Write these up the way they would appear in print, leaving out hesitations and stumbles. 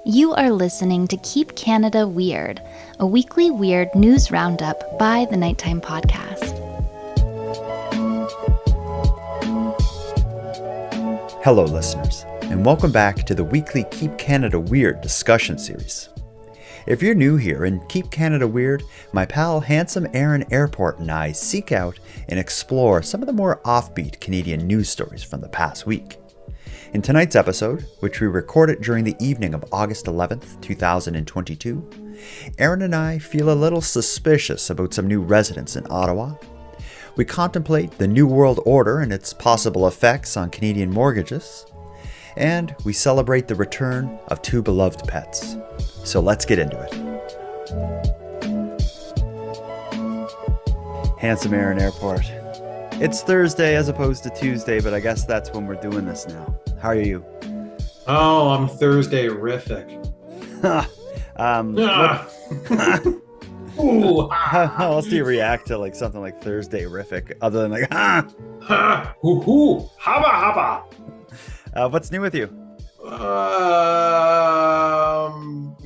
You are listening to Keep Canada Weird, a weekly weird news roundup by the Nighttime Podcast. Hello, listeners, and welcome back to the weekly Keep Canada Weird discussion series. If you're new here in Keep Canada Weird, my pal Handsome Aaron Airport and I seek out and explore some of the more offbeat Canadian news stories from the past week. In tonight's episode, which we recorded during the evening of August 11th, 2022, Aaron and I feel a little suspicious about some new residents in Ottawa. We contemplate the New World Order and its possible effects on Canadian mortgages. And we celebrate the return of two beloved pets. So let's get into it. Handsome Aaron Airport. It's Thursday as opposed to Tuesday, but I guess that's when we're doing this now. How are you? Oh, I'm Thursday-rific. Ooh, how else do you react to like something like Thursday-rific other than like, Hoo-hoo, haba, haba. What's new with you?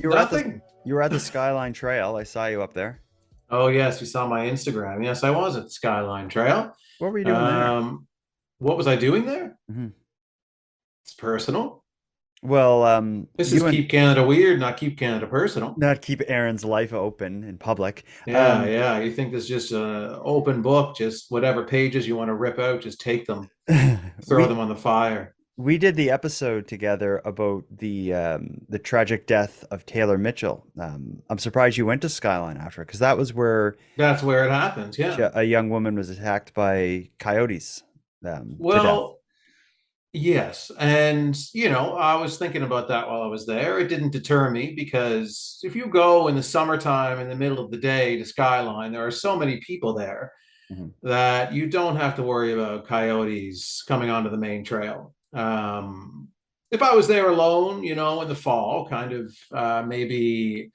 Nothing. You were at the Skyline Trail. I saw you up there. Oh, yes, you saw my Instagram. Yes, I was at the Skyline Trail. What were you doing there? What was I doing there? Mm-hmm. It's personal. Well, this is Keep Canada Weird, not Keep Canada Personal. Not keep Aaron's life open in public. Yeah. You think there's just an open book, just whatever pages you want to rip out, just take them, throw them on the fire. We did the episode together about the tragic death of Taylor Mitchell. I'm surprised you went to Skyline after, because that's where it happens. Yeah, a young woman was attacked by coyotes. Yes, and I was thinking about that while I was there. It didn't deter me, because if you go in the summertime in the middle of the day to Skyline, there are so many people there that you don't have to worry about coyotes coming onto the main trail. If I was there alone, in the fall, kind of maybe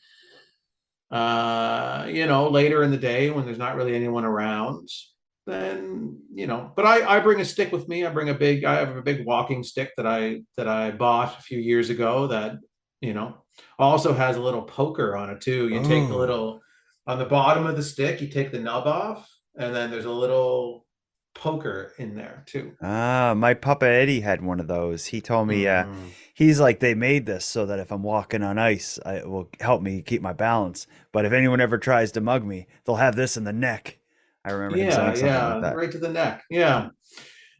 later in the day when there's not really anyone around, then but I bring a stick with me. I have a big walking stick that I bought a few years ago that also has a little poker on it too. You take the little, on the bottom of the stick, you take the nub off, and then there's a little poker in there too. My Papa Eddie had one of those. He told me he's like, they made this so that if I'm walking on ice, it will help me keep my balance, but if anyone ever tries to mug me, they'll have this in the neck. I remember him saying something like that. Right to the neck. Yeah,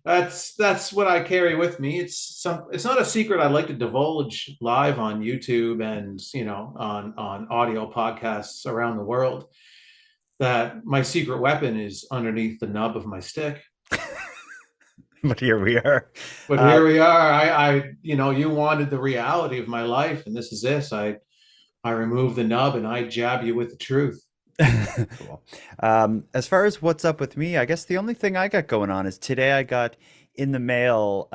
that's what I carry with me. It's not a secret I'd like to divulge live on YouTube and on audio podcasts around the world, that my secret weapon is underneath the nub of my stick. But here we are. I you wanted the reality of my life, and this is this. I remove the nub and I jab you with the truth. Cool. As far as what's up with me, I guess the only thing I got going on is today I got in the mail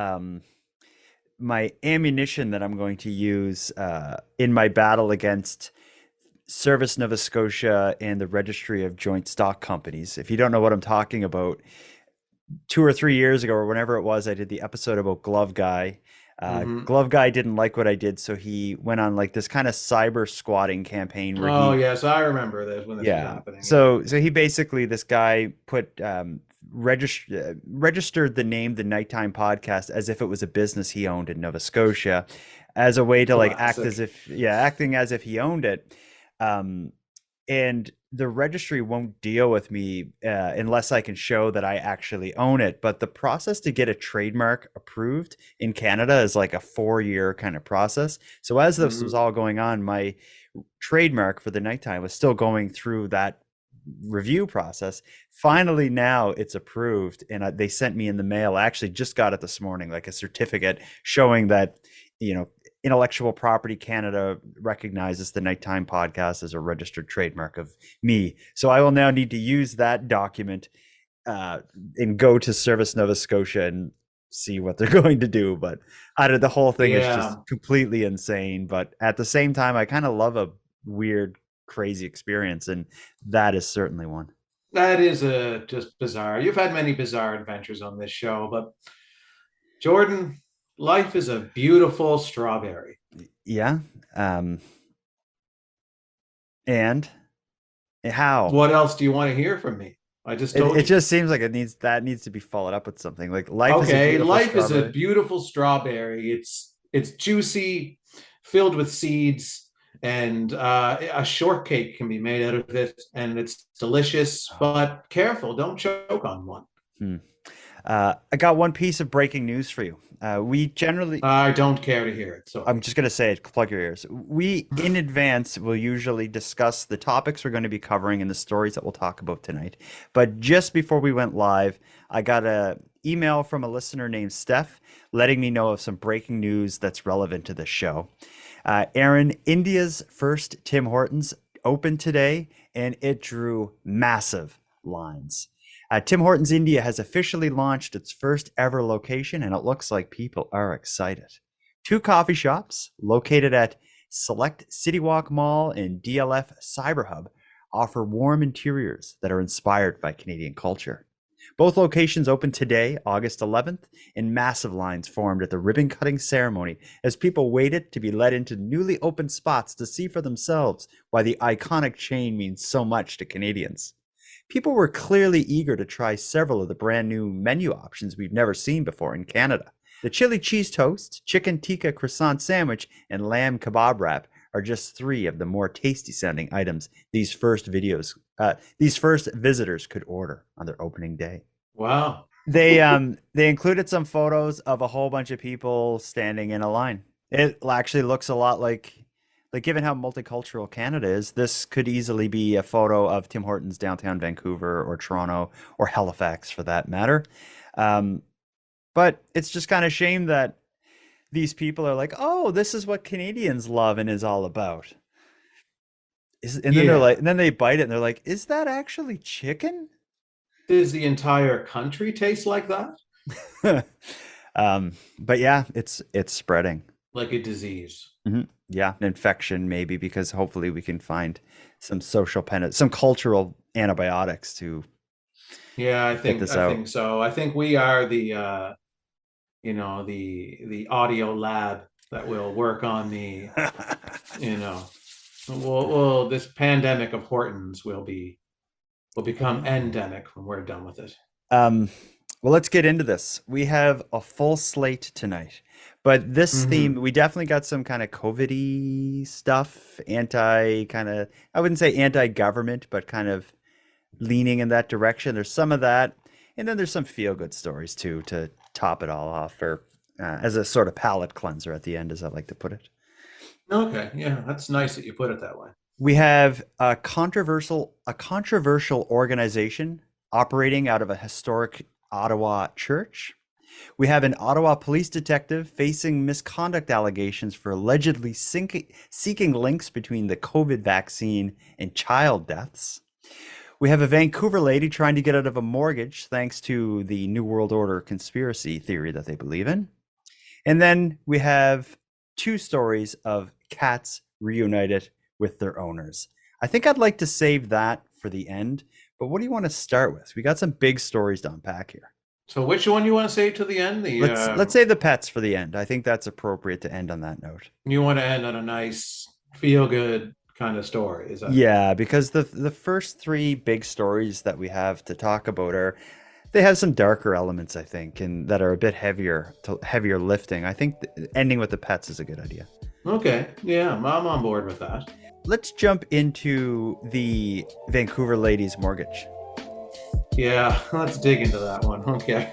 my ammunition that I'm going to use in my battle against Service Nova Scotia and the Registry of Joint Stock Companies. If you don't know what I'm talking about, 2 or 3 years ago or whenever it was, I did the episode about Glove Guy. Glove Guy didn't like what I did, so he went on like this kind of cyber squatting campaign. Yes, I remember this when this was happening. So he basically, this guy put registered the name The Nighttime Podcast as if it was a business he owned in Nova Scotia, as a way to like acting as if he owned it. And the registry won't deal with me unless I can show that I actually own it. But the process to get a trademark approved in Canada is like a 4-year kind of process. So as this was all going on, my trademark for the Nighttime was still going through that review process. Finally, now it's approved, and they sent me in the mail. I actually just got it this morning, like a certificate showing that, Intellectual Property Canada recognizes the Nighttime Podcast as a registered trademark of me. So I will now need to use that document and go to Service Nova Scotia and see what they're going to do. But the whole thing is just completely insane. But at the same time, I kind of love a weird, crazy experience, and that is certainly one. That is just bizarre. You've had many bizarre adventures on this show, but Jordan, life is a beautiful strawberry. Yeah. Um, and how? What else do you want to hear from me? I just It told you. just seems like needs to be followed up with something. Like life is a Okay, beautiful life is a strawberry. beautiful strawberry. It's juicy, filled with seeds, and a shortcake can be made out of it, and it's delicious. But careful, don't choke on one. Hmm. I got one piece of breaking news for you. We generally, I don't care to hear it. I'm Sorry. just going to say it, plug your ears. We, in advance, will usually discuss the topics we're going to be covering and the stories that we'll talk about tonight. But just before we went live, I got a email from a listener named Steph letting me know of some breaking news that's relevant to the show. Aaron, India's first Tim Hortons opened today, and it drew massive lines. Tim Hortons India has officially launched its first ever location, and it looks like people are excited. Two coffee shops located at Select City Walk Mall and DLF Cyber Hub offer warm interiors that are inspired by Canadian culture. Both locations opened today, August 11th, and massive lines formed at the ribbon cutting ceremony as people waited to be led into newly opened spots to see for themselves why the iconic chain means so much to Canadians. People were clearly eager to try several of the brand new menu options we've never seen before in Canada. The chili cheese toast, chicken tikka croissant sandwich, and lamb kebab wrap are just three of the more tasty sounding items these first visitors could order on their opening day. Wow. They included some photos of a whole bunch of people standing in a line. It actually looks a lot like given how multicultural Canada is, this could easily be a photo of Tim Hortons downtown Vancouver or Toronto or Halifax for that matter. Um, but it's just kind of shame that these people are like, oh, this is what Canadians love and is all about. And then they're Yeah. like, and then they bite it and they're like, is that actually chicken? Does the entire country taste like that? But yeah, it's spreading. Like a disease. Yeah, an infection maybe because hopefully we can find some cultural antibiotics to Yeah, get this I out. think so. I think we are the the audio lab that will work on the, you know, well this pandemic of Hortons will become endemic when we're done with it. Um, well, let's get into this. We have a full slate tonight, but this theme, Hmm. we definitely got some kind of COVID-y stuff, I wouldn't say anti-government, but kind of leaning in that direction. There's some of that, and then there's some feel-good stories too to top it all off, or as a sort of palate cleanser at the end, as I like to put it. Okay, yeah, that's nice that you put it that way. We have a controversial organization operating out of a historic Ottawa church. We have an Ottawa police detective facing misconduct allegations for allegedly seeking links between the COVID vaccine and child deaths. We have a Vancouver lady trying to get out of a mortgage thanks to the New World Order conspiracy theory that they believe in. And then we have two stories of cats reunited with their owners. I think I'd like to save that for the end, but what do you want to start with? We got some big stories to unpack here. So which one you want to save to the end? The Let's say the pets for the end. I think that's appropriate to end on that note. you want to end on a nice feel good kind of story, is that it? Yeah, because the first three big stories that we have to talk about are they have some darker elements, I think, and that are a bit heavier lifting. I think ending with the pets is a good idea. Okay, yeah, I'm on board with that. Let's jump into the Vancouver ladies' mortgage. Yeah, let's dig into that one. Okay.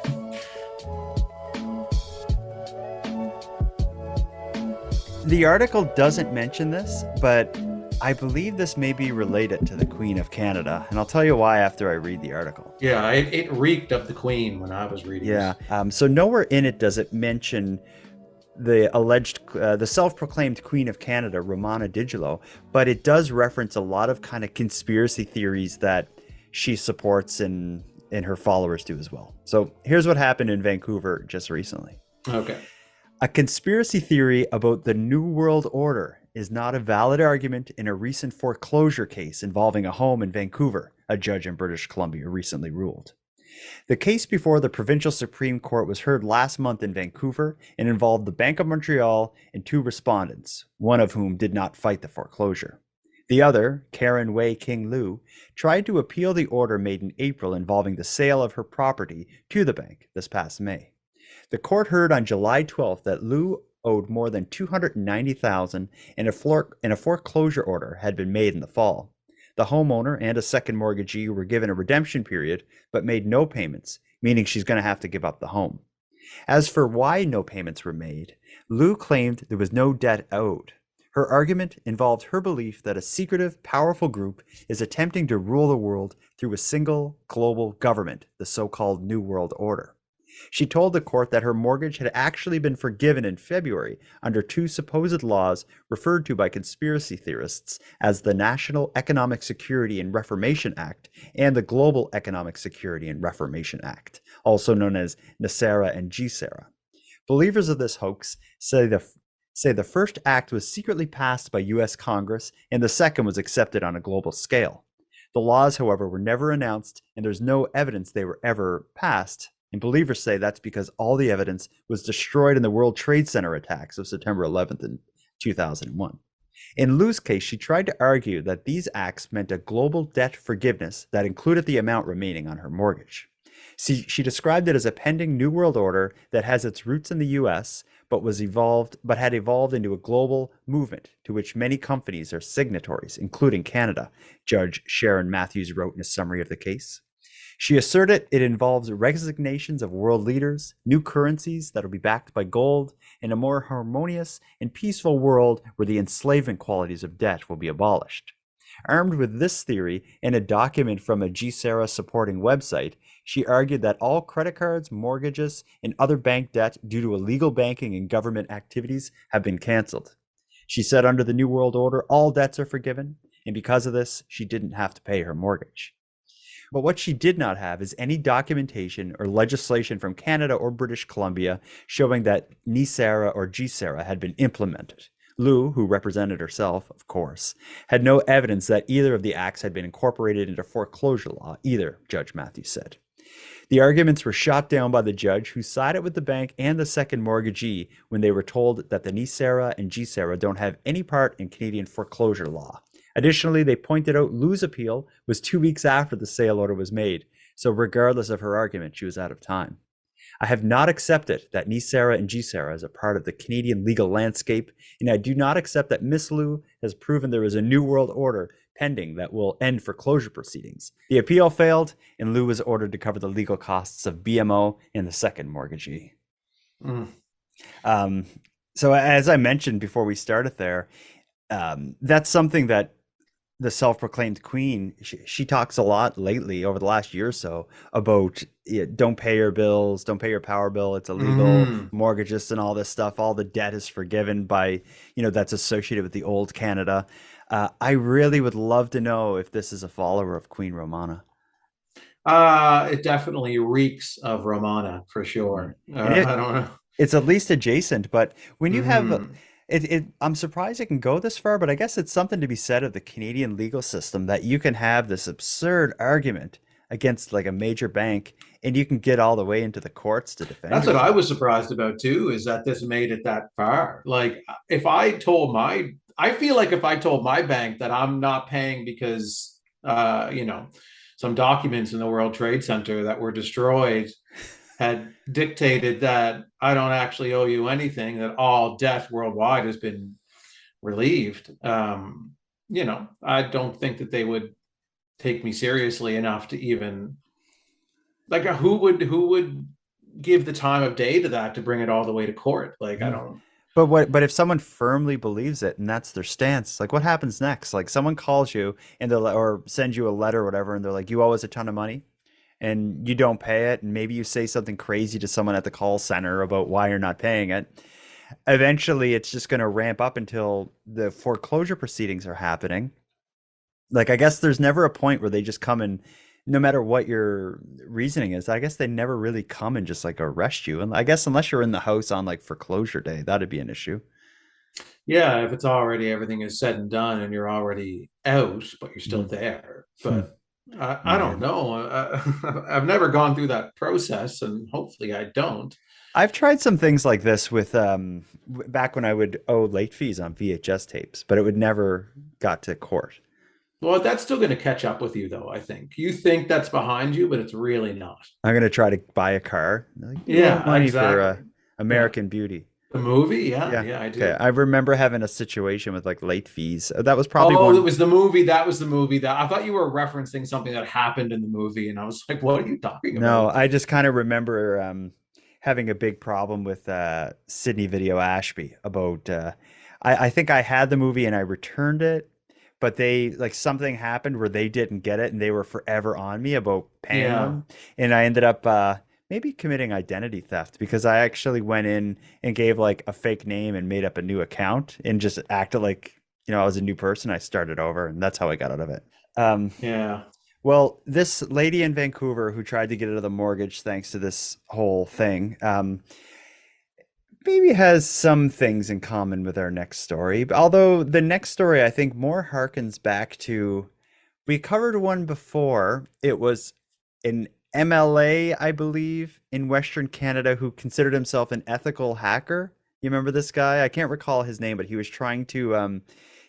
The article doesn't mention this, but I believe this may be related to the Queen of Canada, and I'll tell you why after I read the article. Yeah, it reeked of the Queen when I was reading Yeah. this. So nowhere in it does it mention the self-proclaimed Queen of Canada, Romana Diggillo, but it does reference a lot of kind of conspiracy theories that she supports and her followers do as well. So here's what happened in Vancouver just recently. Okay. A conspiracy theory about the New World Order is not a valid argument in a recent foreclosure case involving a home in Vancouver, a judge in British Columbia recently ruled. The case before the provincial Supreme Court was heard last month in Vancouver and involved the Bank of Montreal and two respondents, one of whom did not fight the foreclosure. The other, Karen Wei King Liu, tried to appeal the order made in April involving the sale of her property to the bank this past May. The court heard on July 12th that Liu owed more than $290,000 and a foreclosure order had been made in the fall. The homeowner and a second mortgagee were given a redemption period but made no payments, meaning she's going to have to give up the home. As for why no payments were made, Liu claimed there was no debt owed. Her argument involved her belief that a secretive, powerful group is attempting to rule the world through a single global government, the so-called New World Order. She told the court that her mortgage had actually been forgiven in February under two supposed laws referred to by conspiracy theorists as the National Economic Security and Reformation Act and the Global Economic Security and Reformation Act, also known as NESARA and GSARA. Believers of this hoax say the first act was secretly passed by U.S. Congress and the second was accepted on a global scale. The laws, however, were never announced and there's no evidence they were ever passed. And believers say that's because all the evidence was destroyed in the World Trade Center attacks of September 11th in 2001. In Liu's case, she tried to argue that these acts meant a global debt forgiveness that included the amount remaining on her mortgage. She described it as a pending New World Order that has its roots in the U.S., but had evolved into a global movement to which many companies are signatories, including Canada, Judge Sharon Matthews wrote in a summary of the case. She asserted it involves resignations of world leaders, new currencies that will be backed by gold, and a more harmonious and peaceful world where the enslavement qualities of debt will be abolished. Armed with this theory and a document from a GSARA supporting website, she argued that all credit cards, mortgages, and other bank debt due to illegal banking and government activities have been canceled. She said under the New World Order, all debts are forgiven, and because of this, she didn't have to pay her mortgage. But what she did not have is any documentation or legislation from Canada or British Columbia showing that NESARA or GSARA had been implemented. Liu, who represented herself, of course, had no evidence that either of the acts had been incorporated into foreclosure law, either, Judge Matthews said. The arguments were shot down by the judge, who sided with the bank and the second mortgagee when they were told that the NESARA and GSARA don't have any part in Canadian foreclosure law. Additionally, they pointed out Liu's appeal was 2 weeks after the sale order was made, so regardless of her argument, she was out of time. I have not accepted that NESARA and GSARA is a part of the Canadian legal landscape, and I do not accept that Miss Liu has proven there is a New World Order pending that will end foreclosure proceedings. The appeal failed, and Liu was ordered to cover the legal costs of BMO and the second mortgagee. So as I mentioned before we started there, that's something that the self-proclaimed queen, she talks a lot lately over the last year or so about don't pay your bills, don't pay your power bill, it's illegal, mortgages and all this stuff, all the debt is forgiven by, that's associated with the old Canada. I really would love to know if this is a follower of Queen Romana. It definitely reeks of Romana for sure. I don't know. It's at least adjacent, but when you have I'm surprised it can go this far, but I guess it's something to be said of the Canadian legal system that you can have this absurd argument against like a major bank and you can get all the way into the courts to defend That's yourself. what I was surprised about too, is that this made it that far. Like if I told I feel like if I told my bank that I'm not paying because some documents in the World Trade Center that were destroyed had dictated that I don't actually owe you anything, that all debt worldwide has been relieved. I don't think that they would take me seriously enough to even who would give the time of day to that to bring it all the way to court? I don't. But if someone firmly believes it and that's their stance, like what happens next? Like someone calls you and or sends you a letter or whatever, and they're like, you owe us a ton of money. And you don't pay it, and maybe you say something crazy to someone at the call center about why you're not paying it. Eventually, it's just going to ramp up until the foreclosure proceedings are happening. Like, I guess there's never a point where they just come and, no matter what your reasoning is, I guess they never really come and just like arrest you. And I guess unless you're in the house on like foreclosure day, that'd be an issue. Yeah, if it's already everything is said and done and you're already out, but you're still there. But I don't know. I've never gone through that process, and hopefully I don't. I've tried some things like this with back when I would owe late fees on VHS tapes, but it would never got to court. Well, that's still going to catch up with you, though, I think. You think that's behind you, but it's really not. I'm gonna try to buy a car. Like, you owe Yeah, money for exactly. Yeah. American Beauty. The movie? Yeah, Yeah. yeah, I Okay. do. I remember having a situation with like late fees. That was probably Oh, it one. was the movie. That was the movie that I thought you were referencing something that happened in the movie, and I was like, "What are you talking No, about?" I just kind of remember having a big problem with Sydney Video Ashby about. I think I had the movie and I returned it, but they like something happened where they didn't get it and they were forever on me about paying Yeah, them, and I ended up maybe committing identity theft because I actually went in and gave like a fake name and made up a new account and just acted like I was a new person. I started over, and that's how I got out of it. Um, yeah. well, this lady in Vancouver who tried to get out of the mortgage thanks to this whole thing, maybe has some things in common with our next story. Although the next story, I think, more harkens back to we covered one before. It was an MLA, I believe, in Western Canada who considered himself an ethical hacker. You remember this guy? I can't recall his name, but he was trying to,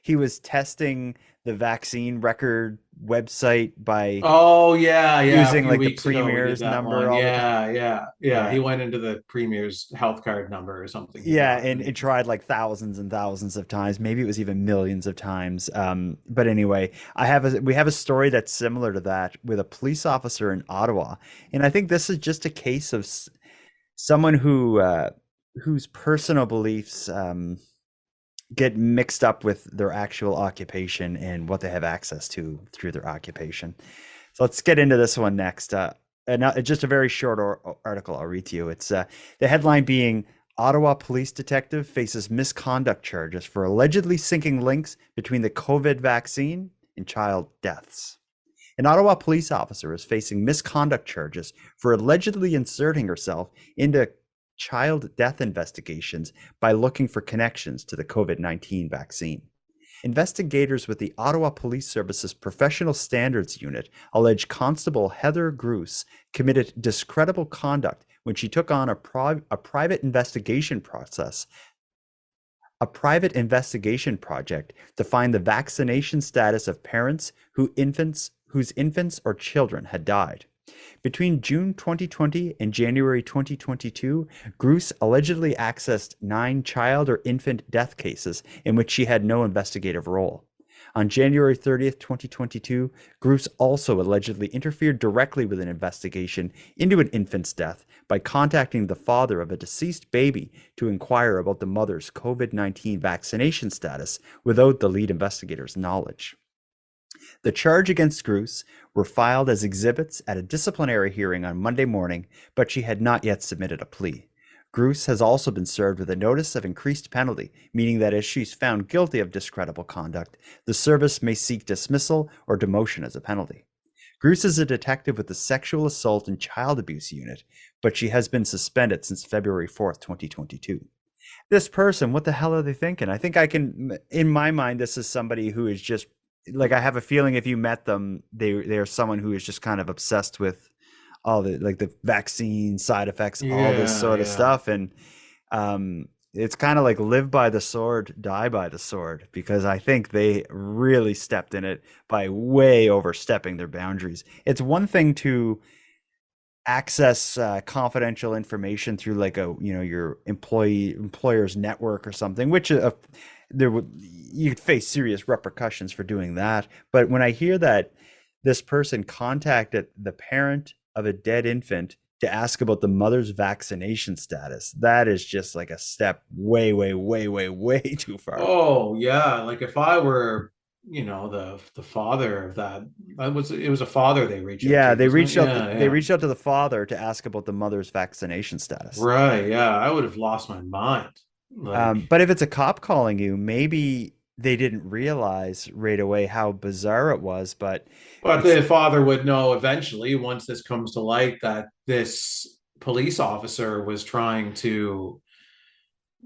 he was testing the vaccine record website by Oh, yeah, yeah. A using few like the weeks ago, we did premier's that number one. all the time. Yeah, yeah, yeah. Yeah. He went into the premier's health card number or something he Yeah, got, and and it tried like thousands and thousands of times. Maybe it was even millions of times. But anyway, we have a story that's similar to that with a police officer in Ottawa, and I think this is just a case of someone whose personal beliefs get mixed up with their actual occupation and what they have access to through their occupation. So let's get into this one next. And just a very short article I'll read to you. It's the headline being Ottawa police detective faces misconduct charges for allegedly syncing links between the COVID vaccine and child deaths. An Ottawa police officer is facing misconduct charges for allegedly inserting herself into child death investigations by looking for connections to the COVID-19 vaccine. Investigators with the Ottawa Police Service's Professional Standards Unit allege Constable Heather Gruce committed discreditable conduct when she took on a private investigation project to find the vaccination status of parents whose infants or children had died. Between June 2020 and January 2022, Gruce allegedly accessed 9 child or infant death cases in which she had no investigative role. On January 30th, 2022, Gruce also allegedly interfered directly with an investigation into an infant's death by contacting the father of a deceased baby to inquire about the mother's COVID-19 vaccination status without the lead investigator's knowledge. The charge against Gruce were filed as exhibits at a disciplinary hearing on Monday morning, but she had not yet submitted a plea. Gruce has also been served with a notice of increased penalty, meaning that if she's found guilty of discreditable conduct, the service may seek dismissal or demotion as a penalty. Gruce is a detective with the Sexual Assault and Child Abuse Unit, but she has been suspended since February 4th, 2022. This person, what the hell are they thinking? I think in my mind, this is somebody who is just like, I have a feeling if you met them, they're someone who is just kind of obsessed with all the vaccine side effects, all this yeah, sort of yeah. stuff. And it's kind of like live by the sword, die by the sword, because I think they really stepped in it by way overstepping their boundaries. It's one thing to access confidential information through like your employer's network or something, which you could face serious repercussions for doing that. But when I hear that this person contacted the parent of a dead infant to ask about the mother's vaccination status, that is just like a step way, way, way, way, way too far. Oh, yeah. Like if I were, the father of that, it was a father they reached out Yeah, to, they wasn't it? reached out. Yeah, They yeah. reached out to the father to ask about the mother's vaccination status. Right, yeah. I would have lost my mind. Like, But if it's a cop calling you, maybe they didn't realize right away how bizarre it was. But but it's the father would know eventually, once this comes to light, that this police officer was trying to,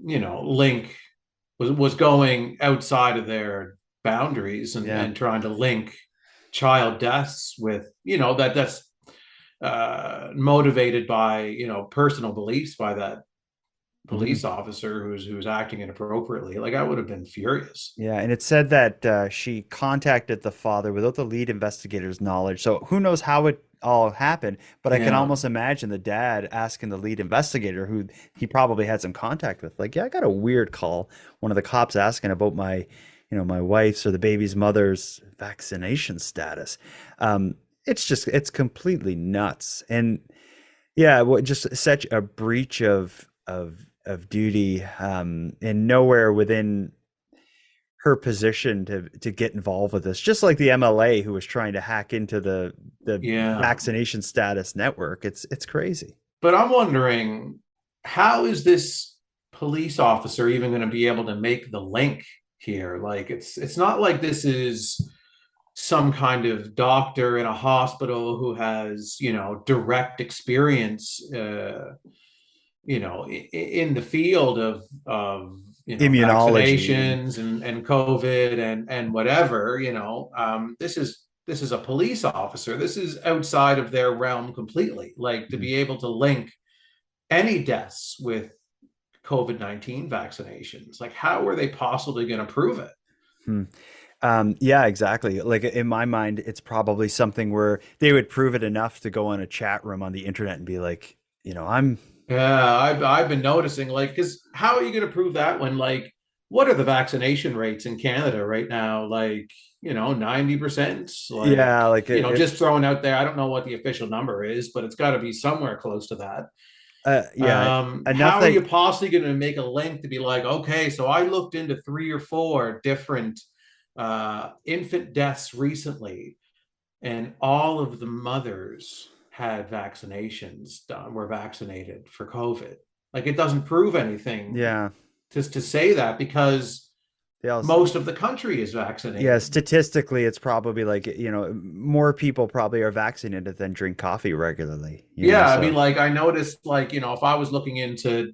link was going outside of their boundaries, and yeah. trying to link child deaths with, that's motivated by, personal beliefs by that Mhm. police officer who's acting inappropriately. Like, I would have been furious. Yeah, and it said that she contacted the father without the lead investigator's knowledge. So who knows how it all happened? But I can Yeah. almost imagine the dad asking the lead investigator, who he probably had some contact with, like, "Yeah, I got a weird call. One of the cops asking about my wife's or the baby's mother's vaccination status." It's completely nuts, and yeah, well, just such a breach of duty, and nowhere within her position to get involved with this, just like the MLA who was trying to hack into the Yeah. vaccination status network. It's crazy. But I'm wondering, how is this police officer even going to be able to make the link here? Like, it's not like this is some kind of doctor in a hospital who has, direct experience, in the field of Immunology. vaccinations and COVID and whatever. This is a police officer. This is outside of their realm completely. Like, to Mhm. be able to link any deaths with COVID-19 vaccinations, like, how are they possibly going to prove it? Hmm. Yeah, exactly. Like in my mind, it's probably something where they would prove it enough to go on a chat room on the internet and be like, I'm Yeah, I've been noticing, like, because how are you going to prove that when, like, what are the vaccination rates in Canada right now? Like, 90%, like, yeah, like just throwing out there. I don't know what the official number is, but it's got to be somewhere close to that. yeah, enough How are that you possibly going to make a link to be like, okay, so I looked into 3 or 4 different infant deaths recently, and all of the mothers had vaccinations done, were vaccinated for COVID. Like, it doesn't prove anything yeah, just to say that, because they also most of the country is yeah, vaccinated. statistically, it's probably like, more people probably are vaccinated than drink coffee regularly, Yeah, I mean, so like, I noticed, like, if I was looking into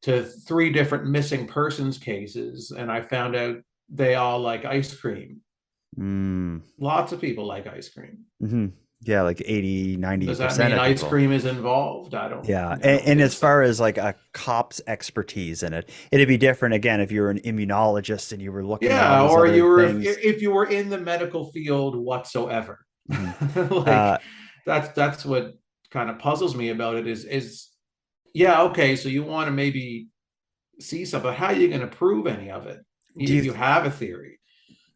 to 3 different missing persons cases, and I found out they all like ice cream. mm, Lots of people like ice cream. hmm yeah, like 80, ninety Does that percent mean of ice people. cream is involved? I don't. Yeah, I and, don't and think as far so. as like a cop's expertise in it, it'd be different again if you're an immunologist and you were looking at all Yeah, these or other you were things. if you were in the medical field whatsoever. Mhm. Like, Uh, that's what kind of puzzles me about it is yeah, okay, so you want to maybe see something, but how are you going to prove any of it do if you you have a theory?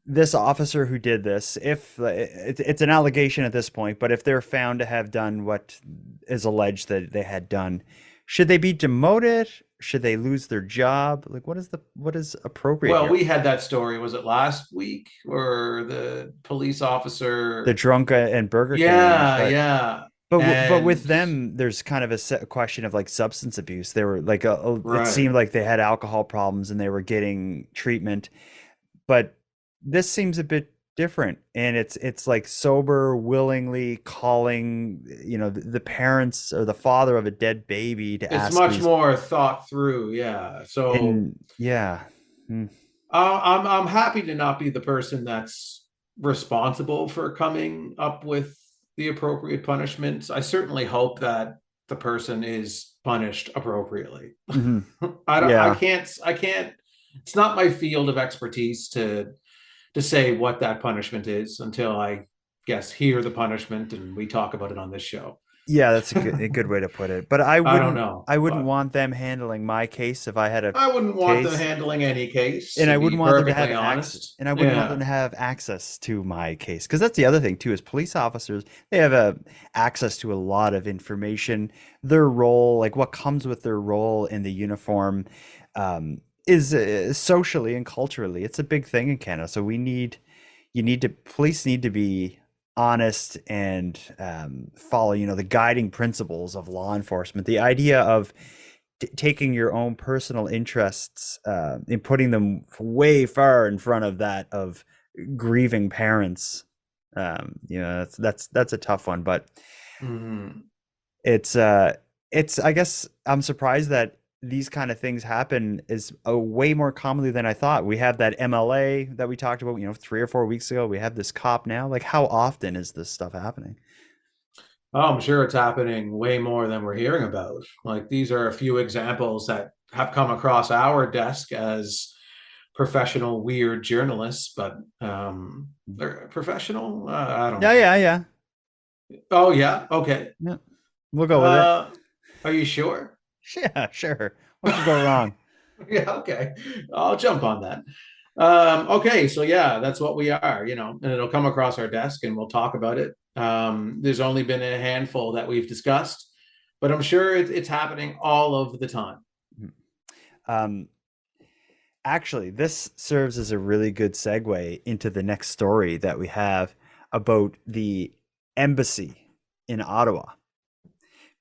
this officer who did this, if it's an allegation at this point, but if they're found to have done what is alleged that they had done, should they be demoted? Should they lose their job? Like, what is appropriate Well, here? we had that story. Was it last week, or the police The officer? drunk and Burger King, Yeah, yeah. but with And them, there's kind of a question of like substance abuse. They were like it right. seemed like they had alcohol problems and they were getting treatment, but this seems a bit different, and it's like sober, willingly calling, the parents or the father of a dead baby to It's ask much these, more thought through. Yeah. So and yeah. Mm, I'm happy to not be the person that's responsible for coming up with the appropriate punishments. I certainly hope that the person is punished appropriately. mhm. I don't. I Yeah. can't. I can't. It's not my field of expertise to say what that punishment is until I guess hear the punishment and we talk about it on this show. Yeah, that's a good way to put it. But I don't know, I wouldn't but want them handling my case if I had a I wouldn't want them case, handling any case, and to I be wouldn't want them to perfectly have access, honest. and I wouldn't want them Yeah. to have access to my case, because that's the other thing too, is police officers, they have access to a lot of information. Their role, like what comes with their role in the uniform, is socially and culturally, it's a big thing in Canada. So police need to be honest and follow, the guiding principles of law enforcement. The idea of taking your own personal interests and putting them way far in front of that of grieving parents. That's a tough one, but Mhm. it's I guess I'm surprised that these kind of things happen is way more commonly than I thought. We have that MLA that we talked about, 3 or 4 weeks ago. We have this cop now. Like, how often is this stuff happening? Oh, I'm sure it's happening way more than we're hearing about. Like these are a few examples that have come across our desk as professional weird journalists, but they're professional. I don't Yeah, know. yeah, yeah. Oh yeah, okay. Yeah, we'll go with it. Are you sure? Yeah, sure. What could go wrong? Yeah, okay. I'll jump on that. Okay, so yeah, that's what we are, and it'll come across our desk and we'll talk about it. There's only been a handful that we've discussed, but I'm sure it's happening all of the time. Um, Actually, this serves as a really good segue into the next story that we have about the embassy in Ottawa.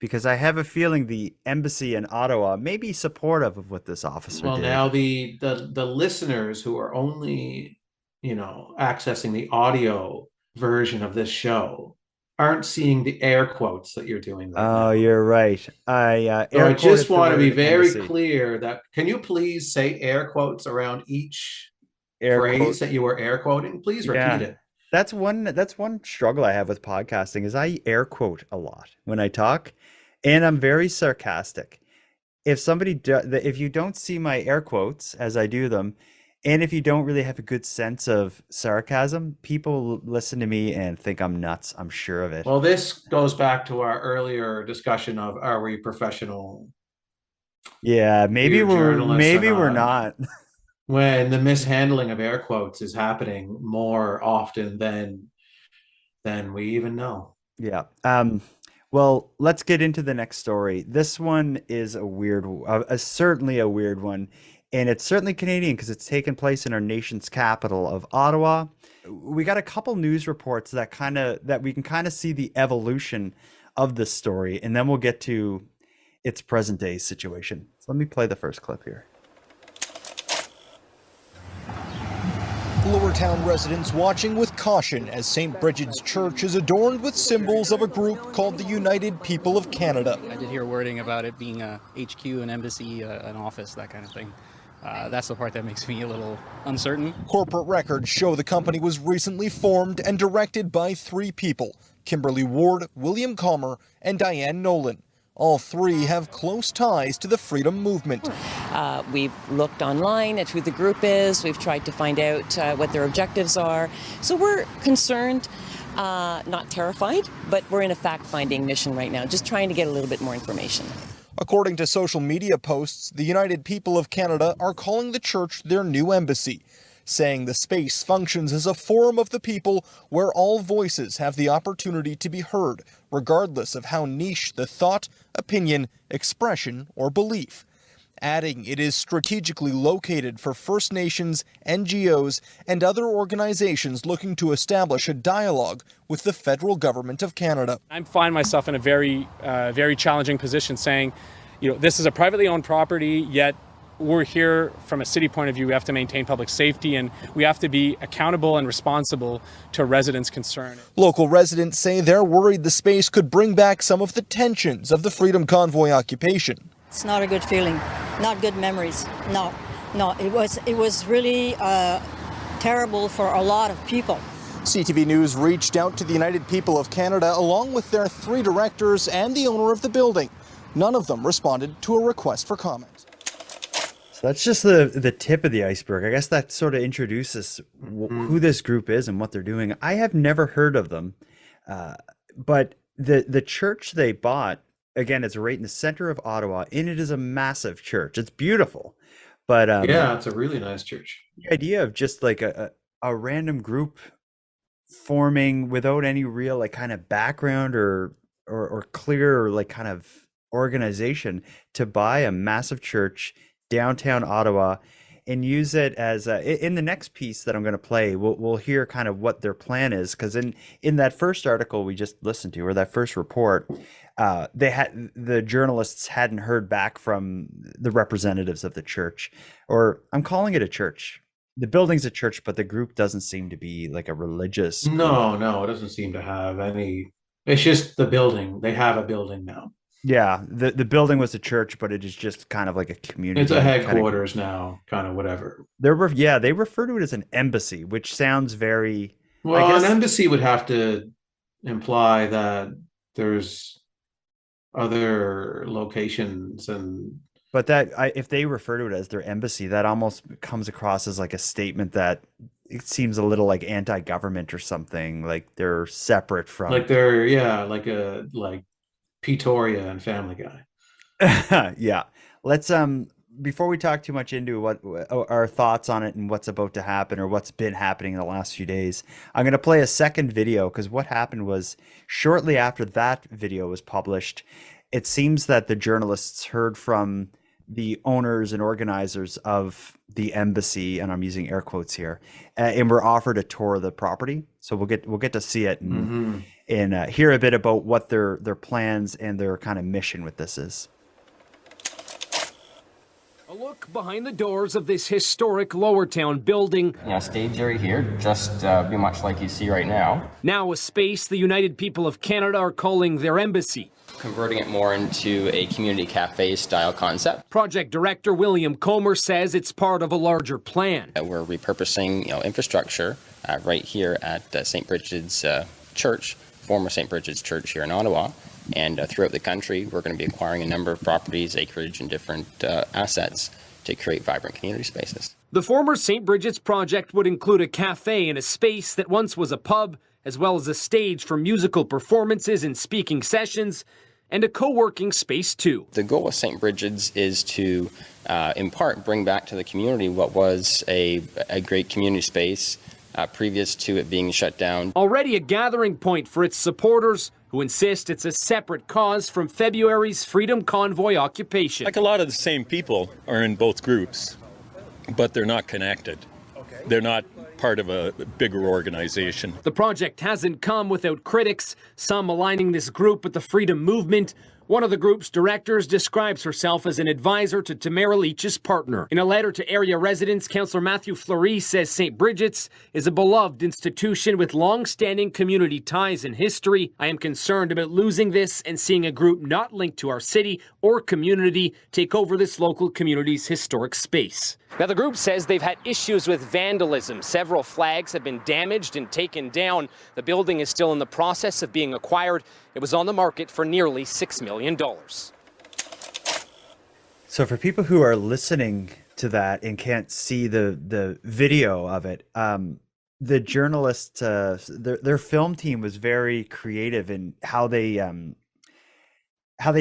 Because I have a feeling the embassy in Ottawa may be supportive of what this officer Well, did. now the listeners who are only, accessing the audio version of this show aren't seeing the air quotes that you're doing right now. Oh, you're right. I So I air just quoted the want to be word very embassy. clear that can you please say air quotes around each Air phrase quote. that you were air quoting? Please repeat Yeah. it. That's one struggle I have with podcasting is I air quote a lot when I talk, and I'm very sarcastic. If you don't see my air quotes as I do them, and if you don't really have a good sense of sarcasm, people listen to me and think I'm nuts. I'm sure of it. Well, this goes back to our earlier discussion of are we professional Yeah, maybe weird we're journalists or maybe we're not? not. When the mishandling of air quotes is happening more often than we even know. Yeah. Well, let's get into the next story. This one is certainly a weird one, and it's certainly Canadian because it's taken place in our nation's capital of Ottawa. We got a couple news reports that we can kind of see the evolution of this story, and then we'll get to its present day situation. So let me play the first clip here. Lower Town residents watching with caution as St. Bridget's Church is adorned with symbols of a group called the United People of Canada. I did hear wording about it being a HQ, an embassy, an office, that kind of thing. That's the part that makes me a little uncertain. Corporate records show the company was recently formed and directed by 3 people, Kimberly Ward, William Calmer, and Diane Nolan. All 3 have close ties to the freedom movement. We've looked online at who the group is. We've tried to find out what their objectives are. So we're concerned, not terrified, but we're in a fact-finding mission right now, just trying to get a little bit more information. According to social media posts, the United People of Canada are calling the church their new embassy, saying the space functions as a forum of the people where all voices have the opportunity to be heard, regardless of how niche the thought, opinion, expression, or belief. Adding it is strategically located for First Nations, NGOs, and other organizations looking to establish a dialogue with the federal government of Canada. I find myself in a very challenging position saying, this is a privately owned property, yet we're here from a city point of view. We have to maintain public safety and we have to be accountable and responsible to residents' concern. Local residents say they're worried the space could bring back some of the tensions of the Freedom Convoy occupation. It's not a good feeling, not good memories. No, it was really terrible for a lot of people. CTV News reached out to the United People of Canada along with their 3 directors and the owner of the building. None of them responded to a request for comment. So that's just the tip of the iceberg. I guess that sort of introduces who this group is and what they're doing. I have never heard of them, but the church they bought, again, it's right in the center of Ottawa, and it is a massive church. It's beautiful, but yeah, it's a really nice church. The idea of just like a random group forming without any real like kind of background or clear or like kind of organization to buy a massive church downtown Ottawa and use it as in the next piece that I'm going to play, we'll hear kind of what their plan is, because in that first article we just listened to, or that first report, the journalists hadn't heard back from the representatives of the church, or I'm calling it a church. The building's a church, but the group doesn't seem to be like a religious group. No, it doesn't seem to have any. It's just the building. They have a building now. Yeah, the building was a church, but it is just kind of like a community. It's a kind of- headquarters now, kind of whatever. they refer to it as an embassy, which sounds very. Well, I guess an embassy would have to imply that there's other locations and But if they refer to it as their embassy, that almost comes across as like a statement that it seems a little like anti-government or something. Like they're separate from. like they're like Pretoria and Family Guy. Yeah. Let's before we talk too much into what our thoughts on it and what's about to happen or what's been happening in the last few days, I'm going to play a second video because what happened was shortly after that video was published, it seems that the journalists heard from the owners and organizers of the embassy, and I'm using air quotes here, and were offered a tour of the property. So we'll get to see it and hear a bit about what their plans and their kind of mission with this is. A look behind the doors of this historic Lowertown building. Stage area here, just be much like you see right now. Now a space the United People of Canada are calling their embassy. Converting it more into a community cafe style concept. Project director William Comer says it's part of a larger plan. We're repurposing infrastructure right here at St. Bridget's Church, former St. Bridget's Church here in Ottawa. And throughout the country, we're going to be acquiring a number of properties, acreage, and different assets to create vibrant community spaces. The former St. Bridget's project would include a cafe and a space that once was a pub, as well as a stage for musical performances and speaking sessions, and a co-working space too. The goal of St. Bridget's is to, in part, bring back to the community what was a great community space previous to it being shut down. Already a gathering point for its supporters, who insist it's a separate cause from February's Freedom Convoy occupation. Like a lot of the same people are in both groups, but they're not connected. They're not part of a bigger organization. The project hasn't come without critics, some aligning this group with the freedom movement. One of the group's directors describes herself as an advisor to Tamara Leach's partner. In a letter to area residents, Councillor Matthew Fleury says St. Bridget's is a beloved institution with long-standing community ties and history. I am concerned about losing this and seeing a group not linked to our city or community take over this local community's historic space. Now, the group says they've had issues with vandalism. Several flags have been damaged and taken down. The building is still in the process of being acquired. It was on the market for nearly $6 million. So for people who are listening to that and can't see the video of it, the journalists, their film team was very creative in how they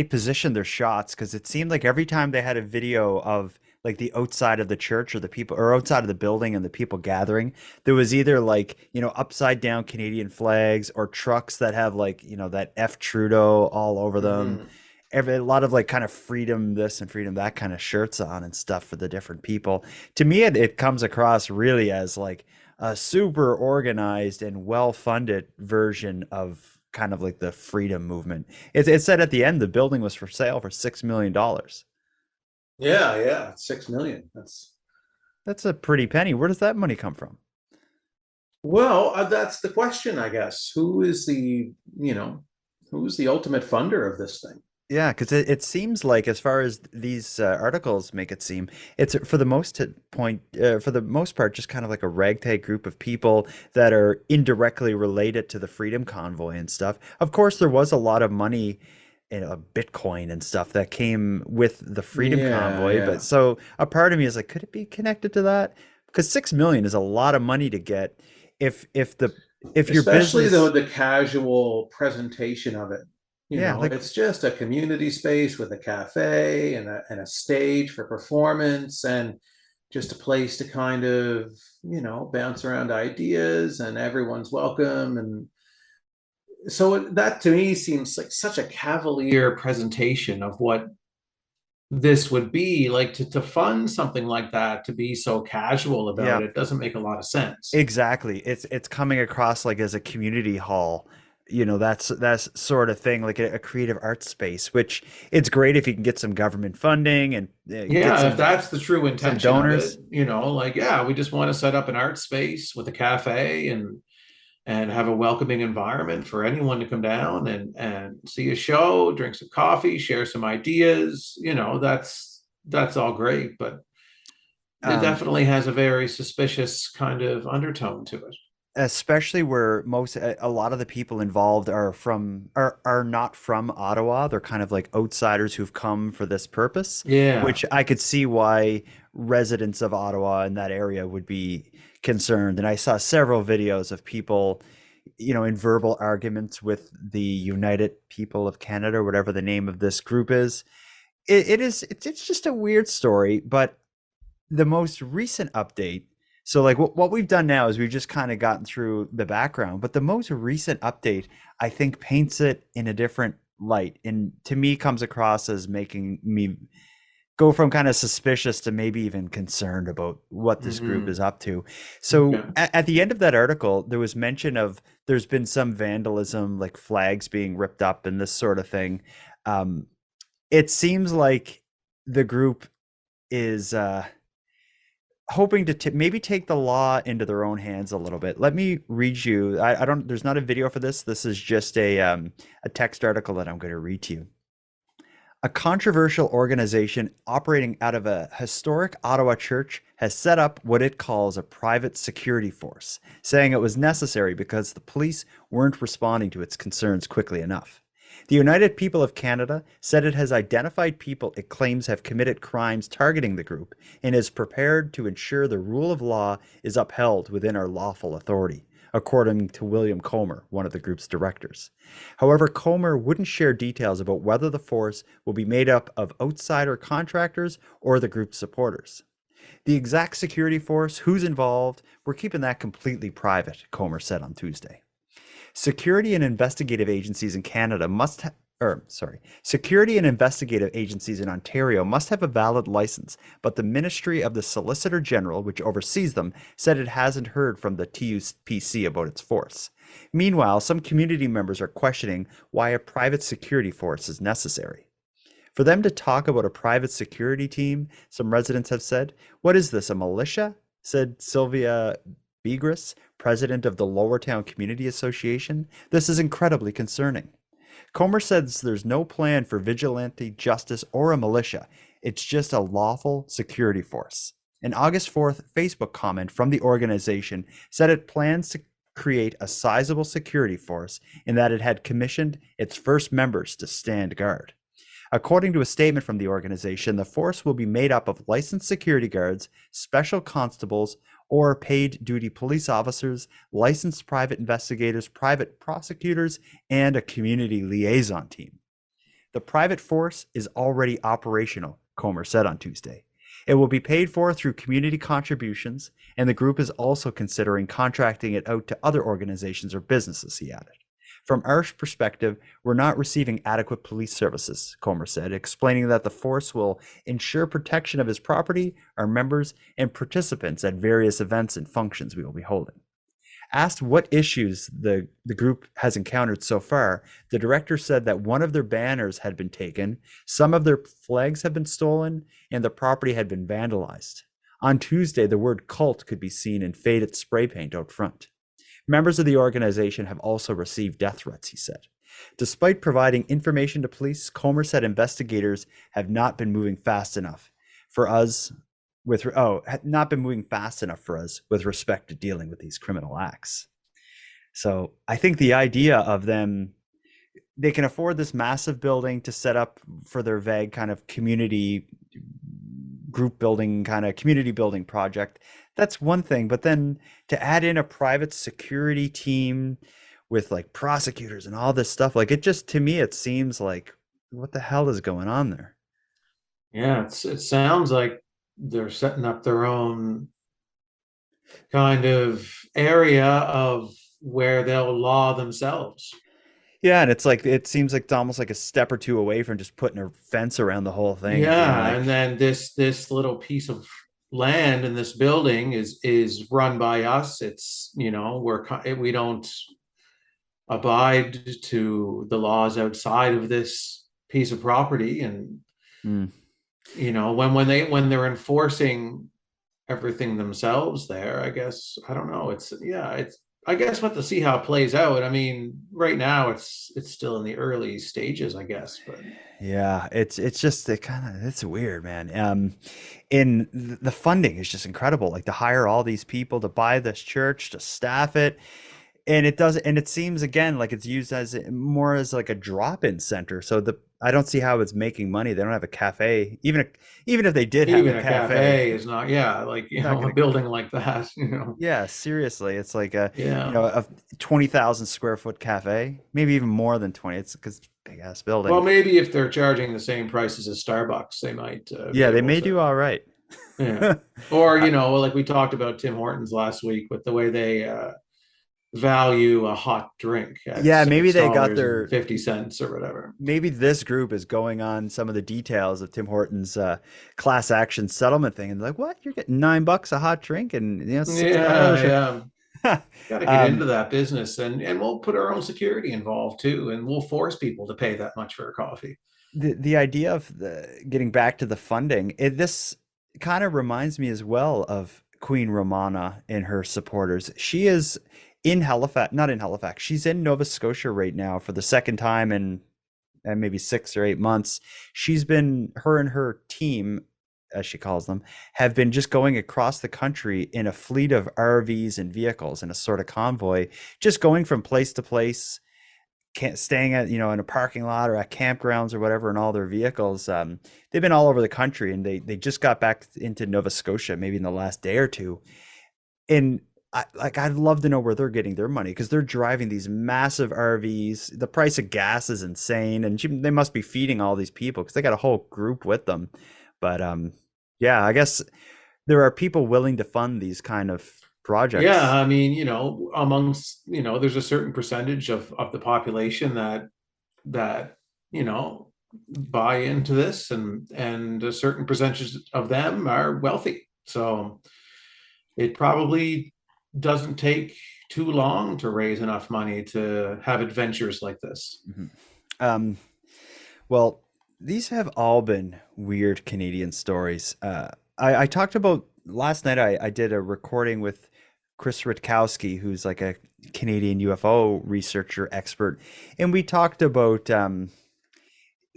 positioned their shots, because it seemed like every time they had a video of like the outside of the church or the people, or outside of the building and the people gathering, there was either like, upside down Canadian flags or trucks that have like, that F Trudeau all over them. A lot of like kind of freedom this and freedom that kind of shirts on and stuff for the different people. To me, it comes across really as like a super organized and well-funded version of kind of like the freedom movement. It said at the end, the building was for sale for $6 million. Yeah, 6 million. That's a pretty penny. Where does that money come from? Well, that's the question, I guess. Who's the ultimate funder of this thing? Yeah, because it seems like, as far as these articles make it seem, it's for the most part just kind of like a ragtag group of people that are indirectly related to the Freedom Convoy and stuff. Of course, there was a lot of money, Bitcoin and stuff that came with the Freedom Convoy. Yeah. But so a part of me is like, could it be connected to that? Because $6 million is a lot of money to get if your especially business, though the casual presentation of it. It's just a community space with a cafe and a stage for performance and just a place to kind of, bounce around ideas, and everyone's welcome. And so that to me seems like such a cavalier presentation of what this would be like. To fund something like that, to be so casual about it doesn't make a lot of sense. Exactly. It's coming across like as a community hall. That's sort of thing, like a creative arts space, which it's great if you can get some government funding and if that's the true intention donors. of it, we just want to set up an art space with a cafe and and have a welcoming environment for anyone to come down and see a show, drink some coffee, share some ideas. That's all great, but it definitely has a very suspicious kind of undertone to it. Especially where a lot of the people involved are not from Ottawa. They're kind of like outsiders who've come for this purpose, Yeah. which I could see why residents of Ottawa in that area would be concerned. And I saw several videos of people, in verbal arguments with the United People of Canada, or whatever the name of this group is. It's just a weird story, but the most recent update. So like what we've done now is we've just kind of gotten through the background, but the most recent update, I think, paints it in a different light, and to me comes across as making me go from kind of suspicious to maybe even concerned about what this group is up to. So at the end of that article, there was mention of there's been some vandalism, like flags being ripped up and this sort of thing. It seems like the group is hoping to maybe take the law into their own hands a little bit. Let me read you. I don't. There's not a video for this. This is just a text article that I'm going to read to you. A controversial organization operating out of a historic Ottawa church has set up what it calls a private security force, saying it was necessary because the police weren't responding to its concerns quickly enough. The United People of Canada said it has identified people it claims have committed crimes targeting the group and is prepared to ensure the rule of law is upheld within our lawful authority, according to William Comer, one of the group's directors. However, Comer wouldn't share details about whether the force will be made up of outsider contractors or the group's supporters. The exact security force, who's involved, we're keeping that completely private, Comer said on Tuesday. Security and investigative agencies in Canada Security and investigative agencies in Ontario must have a valid license, but the Ministry of the Solicitor General, which oversees them, said it hasn't heard from the TUPC about its force. Meanwhile, some community members are questioning why a private security force is necessary. For them to talk about a private security team, some residents have said, "What is this, a militia?" said Sylvia Begris, president of the Lowertown Community Association. "This is incredibly concerning." Comer says there's no plan for vigilante justice or a militia. It's just a lawful security force. An August 4th Facebook comment from the organization said it plans to create a sizable security force and that it had commissioned its first members to stand guard. According to a statement from the organization, the force will be made up of licensed security guards, special constables, or paid duty police officers, licensed private investigators, private prosecutors, and a community liaison team. The private force is already operational, Comer said on Tuesday. It will be paid for through community contributions, and the group is also considering contracting it out to other organizations or businesses, he added. From our perspective, we're not receiving adequate police services, Comer said, explaining that the force will ensure protection of his property, our members, and participants at various events and functions we will be holding. Asked what issues the group has encountered so far, the director said that one of their banners had been taken, some of their flags had been stolen, and the property had been vandalized. On Tuesday, the word cult could be seen in faded spray paint out front. Members of the organization have also received death threats, he said. Despite providing information to police, Comer said investigators have not been moving fast enough for us with respect to dealing with these criminal acts. So I think the idea of them, they can afford this massive building to set up for their vague kind of community group building, kind of community building project. That's one thing, but then to add in a private security team with like prosecutors and all this stuff, like it just, to me, it seems like, what the hell is going on there? Yeah, it sounds like they're setting up their own kind of area of where they'll law themselves. Yeah, and it's like, it seems like it's almost like a step or two away from just putting a fence around the whole thing. Yeah, and then this little piece of land in this building is run by us. It's, we don't abide to the laws outside of this piece of property, and when they're enforcing everything themselves there, I guess, I don't know, it's I guess we'll have to see how it plays out. I mean, right now it's still in the early stages, I guess. But Yeah, it's just it's weird, man. In the funding is just incredible. Like to hire all these people to buy this church, to staff it, and it seems again like it's used as more as like a drop-in center. So I don't see how it's making money. They don't have a cafe. Even if they did have even a a cafe, cafe is not, yeah, like, it's not a gonna. building like that, you know. Yeah, seriously, it's like Yeah. a 20,000 square foot cafe, maybe even more than 20. It's because big ass building. Well, maybe if they're charging the same prices as Starbucks, they might be Yeah, they able may to. do all right. Yeah. Or, like we talked about Tim Hortons last week with the way they value a hot drink at Yeah, maybe they got $6.50 or whatever. maybe this group is going on some of the details of Tim Hortons class action settlement thing, and they're like, what? You're getting $9 a hot drink, and $6. Yeah, yeah. Got to get into Um, that business, and we'll put our own security involved too, and we'll force people to pay that much for a coffee. the idea of getting back to the funding, this kind of reminds me as well of Queen Romana and her supporters. She is in Halifax, not in Halifax. She's in Nova Scotia right now for the second time in maybe 6 or 8 months. Her and her team, as she calls them, have been just going across the country in a fleet of RVs and vehicles in a sort of convoy, just going from place to place, staying at in a parking lot or at campgrounds or whatever in all their vehicles. They've been all over the country, and they just got back into Nova Scotia maybe in the last day or two. And I'd love to know where they're getting their money, because they're driving these massive RVs. The price of gas is insane, and they must be feeding all these people because they got a whole group with them. But yeah, I guess there are people willing to fund these kind of projects. Yeah, I mean, amongst, there's a certain percentage of the population that buy into this, and a certain percentage of them are wealthy. So it probably doesn't take too long to raise enough money to have adventures like this. Mm-hmm. Well, these have all been weird Canadian stories. I talked about last night. I did a recording with Chris Rutkowski, who's like a Canadian UFO researcher expert, and we talked about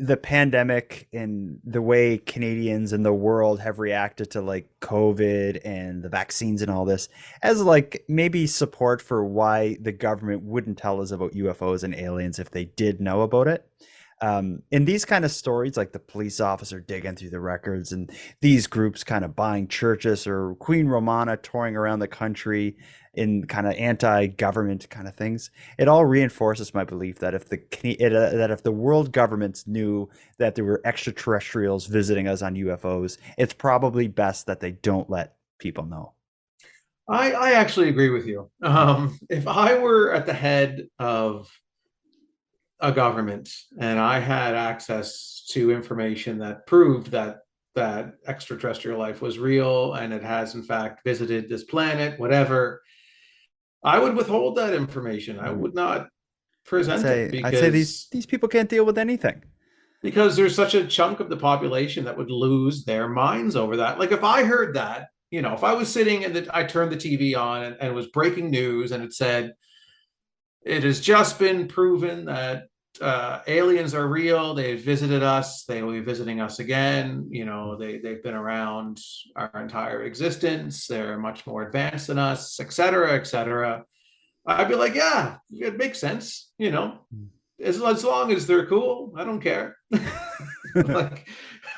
the pandemic and the way Canadians and the world have reacted to like COVID and the vaccines and all this as like maybe support for why the government wouldn't tell us about UFOs and aliens if they did know about it. In these kind of stories, like the police officer digging through the records and these groups kind of buying churches, or Queen Romana touring around the country in kind of anti-government kind of things, it all reinforces my belief that if the world governments knew that there were extraterrestrials visiting us on UFOs, it's probably best that they don't let people know. I actually agree with you. If I were at the head of a government and I had access to information that proved that extraterrestrial life was real and it has in fact visited this planet, whatever, I would withhold that information. I would not present it, because I'd say these people can't deal with anything. Because there's such a chunk of the population that would lose their minds over that. Like if I heard that, if I was sitting and I turned the TV on and it was breaking news and it said, it has just been proven that aliens are real. They've visited us. They will be visiting us again. They've been around our entire existence. They're much more advanced than us, et cetera, et cetera. I'd be like, yeah, it makes sense. As long as they're cool, I don't care. Like,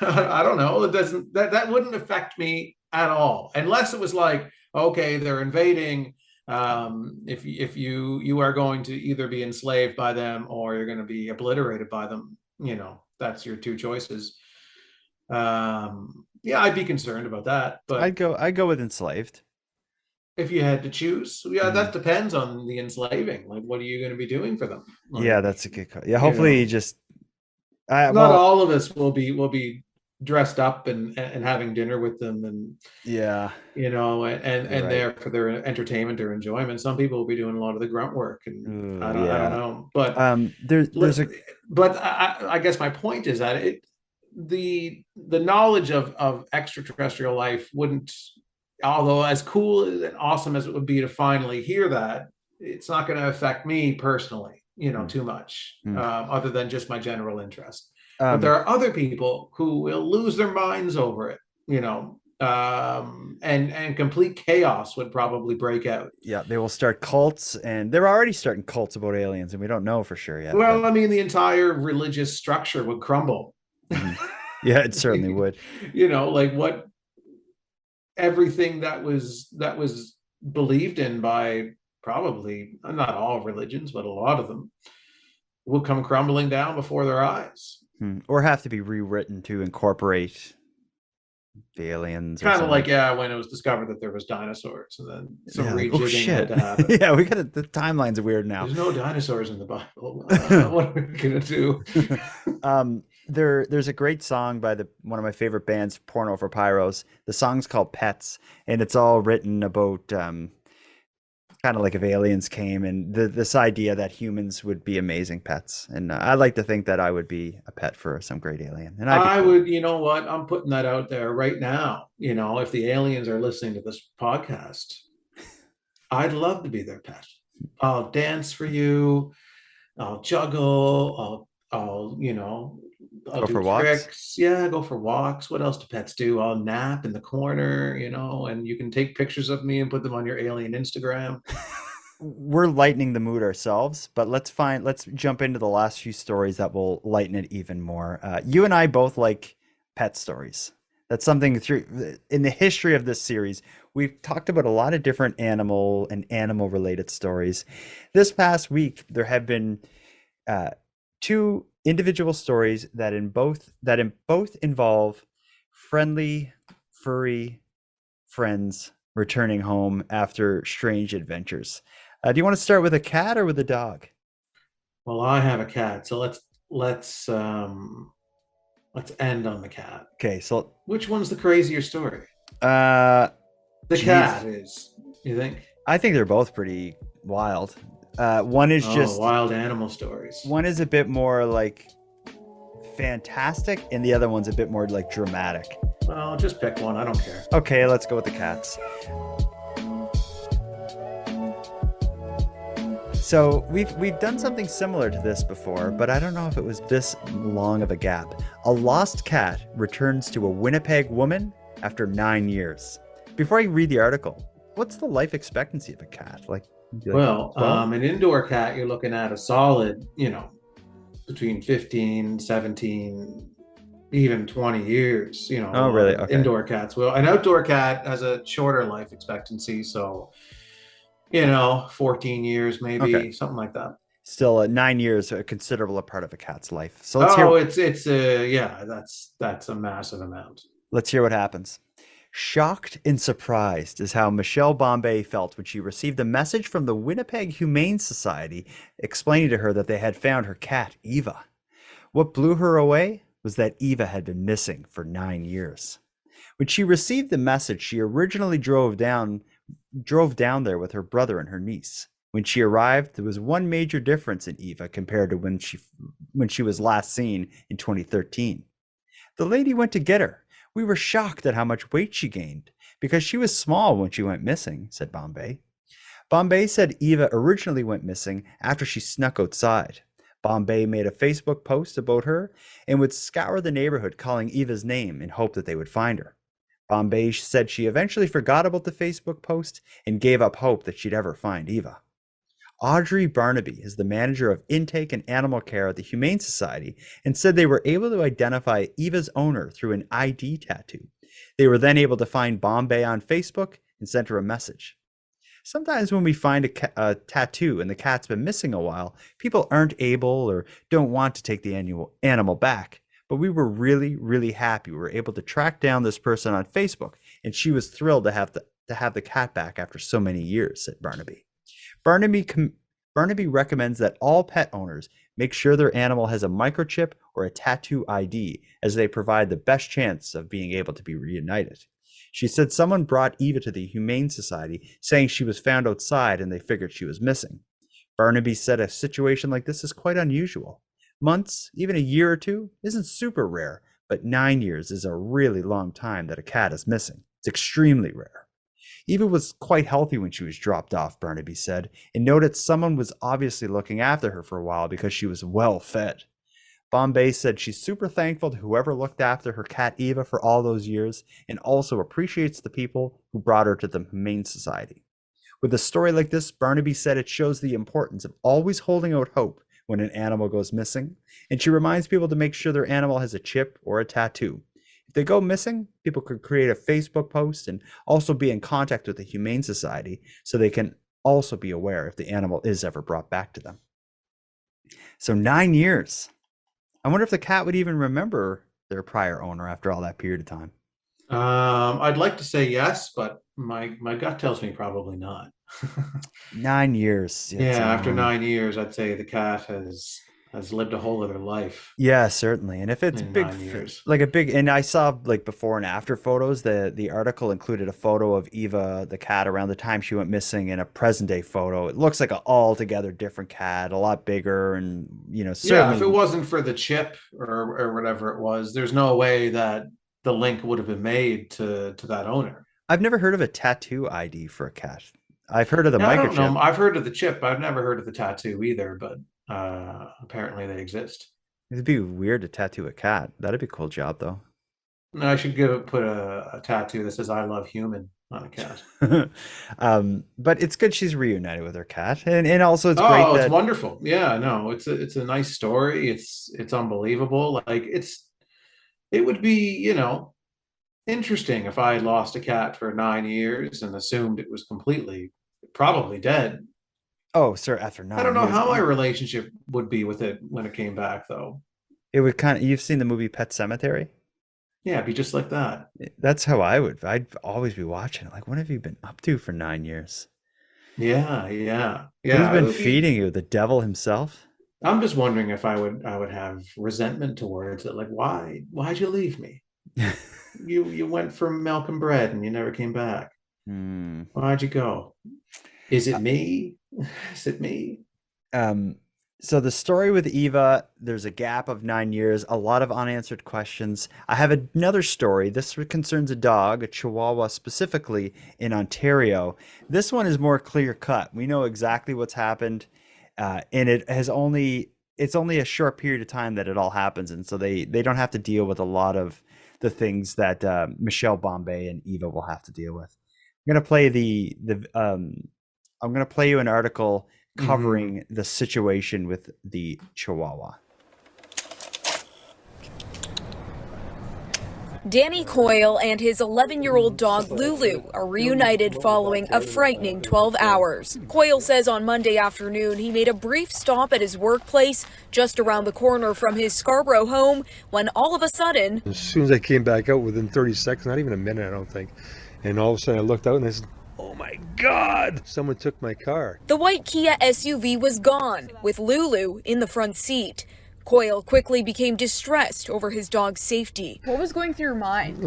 I don't know. It doesn't, that wouldn't affect me at all, unless it was like, okay, they're invading. If you are going to either be enslaved by them or you're going to be obliterated by them, that's your two choices. Yeah, I'd be concerned about that, but I'd go with enslaved. If you had to choose, yeah, that depends on the enslaving. Like, what are you going to be doing for them? Like, yeah, that's a good call. Yeah, hopefully not all of us will be dressed up and having dinner with them, and yeah, and there for their entertainment or enjoyment. Some people will be doing a lot of the grunt work, and I don't know, but but I guess my point is that the knowledge of extraterrestrial life wouldn't, although as cool and awesome as it would be to finally hear that, it's not going to affect me personally, too much, Mm. other than just my general interest. But there are other people who will lose their minds over it, and complete chaos would probably break out. Yeah, they will start cults, and they're already starting cults about aliens, and we don't know for sure yet. Well, I mean, the entire religious structure would crumble. Yeah, it certainly would. Like what everything that was believed in by probably not all religions, but a lot of them, will come crumbling down before their eyes. Or have to be rewritten to incorporate the aliens. Kind of like, when it was discovered that there was dinosaurs, and then some rejigging had to happen. Yeah, the timeline's weird now. There's no dinosaurs in the Bible. What are we gonna do? There's a great song by one of my favorite bands, Porno for Pyros. The song's called Pets, and it's all written about kind of like if aliens came, and this idea that humans would be amazing pets. And I like to think that I would be a pet for some great alien. And I would, you know what? I'm putting that out there right now. If the aliens are listening to this podcast, I'd love to be their pet. I'll dance for you. I'll juggle. I'll go do for tricks. Walks. Yeah, go for walks. What else do pets do? I'll nap in the corner, and you can take pictures of me and put them on your alien Instagram. We're lightening the mood ourselves, but let's jump into the last few stories that will lighten it even more. You and I both like pet stories. That's something in the history of this series. We've talked about a lot of different animal related stories. This past week, there have been two individual stories that in both involve friendly, furry friends returning home after strange adventures. Do you want to start with a cat or with a dog? Well, I have a cat, so let's end on the cat. Okay, so which one's the crazier story? The cat is. You think? I think they're both pretty wild. One is just wild animal stories. One is a bit more like fantastic, and the other one's a bit more like dramatic. Well, just pick one. I don't care. Okay, let's go with the cats. So we've done something similar to this before, but I don't know if it was this long of a gap. A lost cat returns to a Winnipeg woman after 9 years. Before I read the article, what's the life expectancy of a cat? An indoor cat, you're looking at a solid, between 15, 17, even 20 years, Oh, really? Okay. Indoor cats will. An outdoor cat has a shorter life expectancy, so 14 years maybe, something like that. Still, 9 years, a considerable part of a cat's life. So that's a massive amount. Let's hear what happens. Shocked and surprised is how Michelle Bombay felt when she received a message from the Winnipeg Humane Society explaining to her that they had found her cat, Eva. What blew her away was that Eva had been missing for 9 years. When she received the message, she originally drove down there with her brother and her niece. When she arrived, there was one major difference in Eva compared to when she was last seen in 2013. The lady went to get her. We were shocked at how much weight she gained because she was small when she went missing, said Bombay. Bombay said Eva originally went missing after she snuck outside. Bombay made a Facebook post about her and would scour the neighborhood calling Eva's name in hope that they would find her. Bombay said she eventually forgot about the Facebook post and gave up hope that she'd ever find Eva. Audrey Barnaby is the manager of intake and animal care at the Humane Society and said they were able to identify Eva's owner through an ID tattoo. They were then able to find Bombay on Facebook and sent her a message. Sometimes when we find a tattoo and the cat's been missing a while, people aren't able or don't want to take the animal back. But we were really, really happy we were able to track down this person on Facebook, and she was thrilled to have the cat back after so many years, said Barnaby. Barnaby recommends that all pet owners make sure their animal has a microchip or a tattoo ID, as they provide the best chance of being able to be reunited. She said someone brought Eva to the Humane Society saying she was found outside and they figured she was missing. Barnaby said a situation like this is quite unusual. Months, even a year or two, isn't super rare, but 9 years is a really long time that a cat is missing. It's extremely rare. Eva was quite healthy when she was dropped off, Barnaby said, and noted someone was obviously looking after her for a while because she was well fed. Bombay said she's super thankful to whoever looked after her cat Eva for all those years and also appreciates the people who brought her to the Humane Society. With a story like this, Barnaby said it shows the importance of always holding out hope when an animal goes missing, and she reminds people to make sure their animal has a chip or a tattoo. If they go missing, people could create a Facebook post and also be in contact with the Humane Society so they can also be aware if the animal is ever brought back to them. So 9 years. I wonder if the cat would even remember their prior owner after all that period of time. I'd like to say yes, but my gut tells me probably not. 9 years. Yeah, after 9 years, I'd say the cat has lived a whole other life. Yeah, certainly. And if it's in big, 9 years. like a big, and I saw like before and after photos, the article included a photo of Eva, the cat, around the time she went missing, and a present day photo. It looks like an altogether different cat, a lot bigger, and certainly. Yeah, if it wasn't for the chip or whatever it was, there's no way that the link would have been made to that owner. I've never heard of a tattoo ID for a cat. I've heard of the microchip. I don't know. I've heard of the chip. I've never heard of the tattoo either, but apparently they exist. It'd be weird to tattoo a cat. That'd be a cool job, though. No, I should put a tattoo that says "I love human" on a cat. But it's good she's reunited with her cat, and also it's great. Oh, it's wonderful. Yeah, no, it's a nice story. It's unbelievable. Like it would be interesting if I lost a cat for 9 years and assumed it was probably dead. Oh, sir, after 9 years. I don't know how my relationship would be with it when it came back, though. It would you've seen the movie Pet Sematary? Yeah, it'd be just like that. That's how I'd always be watching it. Like, what have you been up to for 9 years? Yeah. Who's been feeding you? The devil himself? I'm just wondering if I would have resentment towards it. Like, why'd you leave me? You went for milk and bread and you never came back. Why'd you go? Is it me? Is it me? So the story with Eva, there's a gap of 9 years, a lot of unanswered questions. I have another story. This concerns a dog, a Chihuahua specifically in Ontario. This one is more clear cut. We know exactly what's happened, and it's only a short period of time that it all happens, and so they don't have to deal with a lot of the things that Michelle Bombay and Eva will have to deal with. I'm gonna play I'm gonna play you an article covering the situation with the Chihuahua. Danny Coyle and his 11-year-old dog Lulu are reunited following a frightening 12 hours. Coyle says on Monday afternoon he made a brief stop at his workplace just around the corner from his Scarborough home when all of a sudden... As soon as I came back out, within 30 seconds, not even a minute I don't think, and all of a sudden I looked out and I said, "Oh my God, someone took my car." The white Kia SUV was gone, with Lulu in the front seat. Coyle quickly became distressed over his dog's safety. What was going through your mind?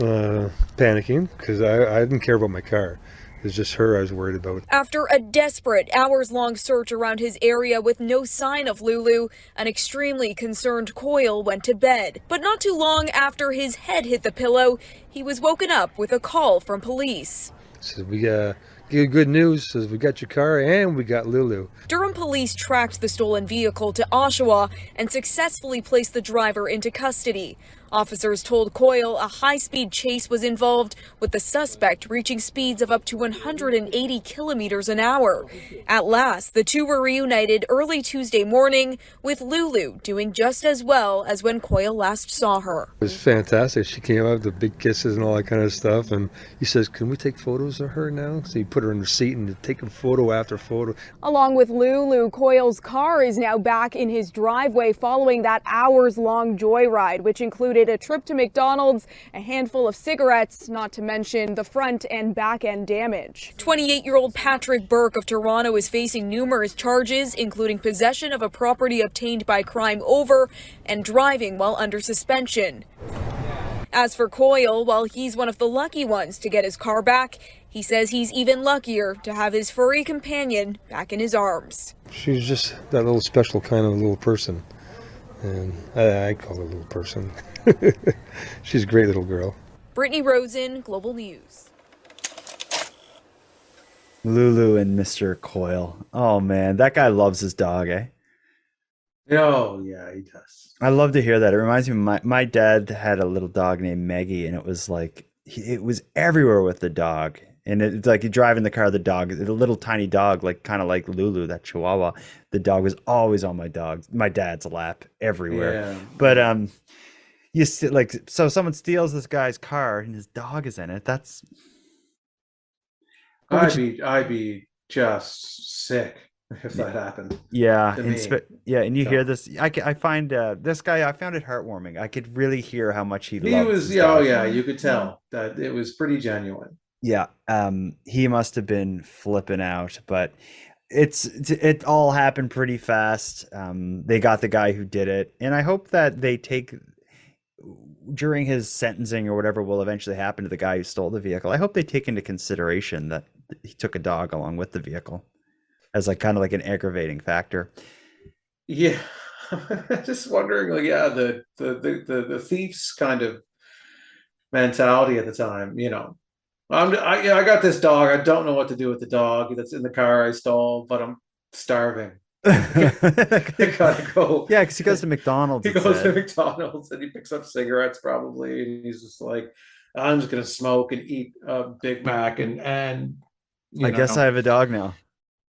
Panicking, because I didn't care about my car. It was just her I was worried about. After a desperate, hours-long search around his area with no sign of Lulu, an extremely concerned Coyle went to bed. But not too long after his head hit the pillow, he was woken up with a call from police. Says, "We got good news. Says, we got your car and we got Lulu." Durham police tracked the stolen vehicle to Oshawa and successfully placed the driver into custody. Officers told Coyle a high-speed chase was involved, with the suspect reaching speeds of up to 180 kilometers an hour. At last, the two were reunited early Tuesday morning, with Lulu doing just as well as when Coyle last saw her. It was fantastic. She came out with the big kisses and all that kind of stuff, and he says, "Can we take photos of her now?" So he put her in the seat and taking photo after photo. Along with Lulu, Coyle's car is now back in his driveway following that hours-long joyride, which included a trip to McDonald's, a handful of cigarettes, not to mention the front and back end damage. 28-year-old Patrick Burke of Toronto is facing numerous charges, including possession of a property obtained by crime over and driving while under suspension. As for Coyle, while he's one of the lucky ones to get his car back, he says he's even luckier to have his furry companion back in his arms. She's just that little special kind of little person, and I call her a little person. She's a great little girl. Brittany Rosen, Global News. Lulu and Mr. Coyle. Oh man, that guy loves his dog, eh? Oh yeah, he does. I love to hear that. It reminds me of my dad had a little dog named Maggie, and it was like it was everywhere with the dog. And it's like you drive in the car, the dog, the little tiny dog, like kind of like Lulu, that Chihuahua. The dog was always on my dad's lap everywhere. Yeah. But you see, like, so someone steals this guy's car and his dog is in it. That's I'd be just sick if that happened. yeah, to and me. yeah, and you So- hear this. I find this guy. I found it heartwarming. I could really hear how much he He loved was, his yeah, oh dog. yeah, you could tell that it was pretty genuine. Yeah, he must have been flipping out, but it all happened pretty fast. They got the guy who did it, and I hope that they take during his sentencing or whatever will eventually happen to the guy who stole the vehicle. I hope they take into consideration that he took a dog along with the vehicle as like kind of like an aggravating factor. Yeah, just wondering, like, yeah, the thief's kind of mentality at the time, you know. I got this dog. I don't know what to do with the dog that's in the car I stole, but I'm starving. I gotta go. Yeah, because he goes to McDonald's. He it goes to said. McDonald's and he picks up cigarettes probably, and he's just like, I'm just gonna smoke and eat a Big Mac and you I guess know. I have a dog now.